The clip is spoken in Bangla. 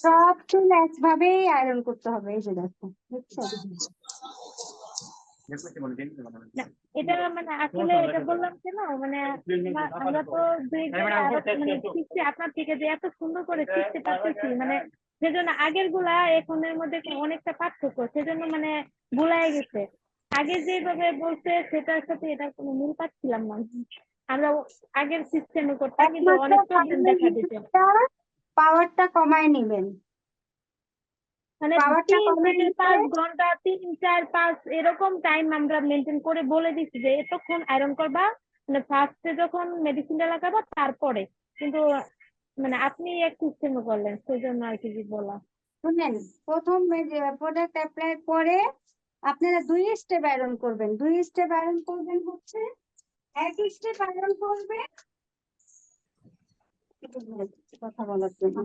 সব চুল একভাবেই আয়রন করতে হবে, এই যে দেখো, বুঝছো? না, এটা মানে আসলে এটা বললাম কেন মানে আমরা তো দুই মানে শিখছি আপনার থেকে যে এত সুন্দর করে শিখতে পারতেছি মানে সেজন্য আগের গুলা এখনের মধ্যে অনেকটা পার্থক্য, সেজন্য মানে ভুলাই গেছে। আগে যেভাবে বলছে সেটার সাথে এটার কোনো মিল পাচ্ছিলাম না। আমরা আগের সিস্টেমে করতাম কিন্তু অনেক প্রবলেম দেখা দিত। পাওয়ারটা কমায় নেবেন, মানে পাওয়ারটা 3 কমায় থেকে নিতে 5 ঘন্টা 3 4 5 এরকম টাইম আমরা মেনটেন করে বলে দিচ্ছি যে এতক্ষণ আয়রন করবা, মানে ফার্স্টে যখন মেডিসিনটা লাগাবা তারপরে। কিন্তু মানে আপনি এক সিস্টেমে করলেন সেজন্য আর কি বলা। শুনেন, প্রথম প্রোডাক্ট অ্যাপ্লাই পরে আপনারা 2 স্টেপ আয়রন করবেন। 2 স্টেপ আয়রন করবেন হচ্ছে, এক স্টেপ আয়রন করবে কথা বলার জন্য।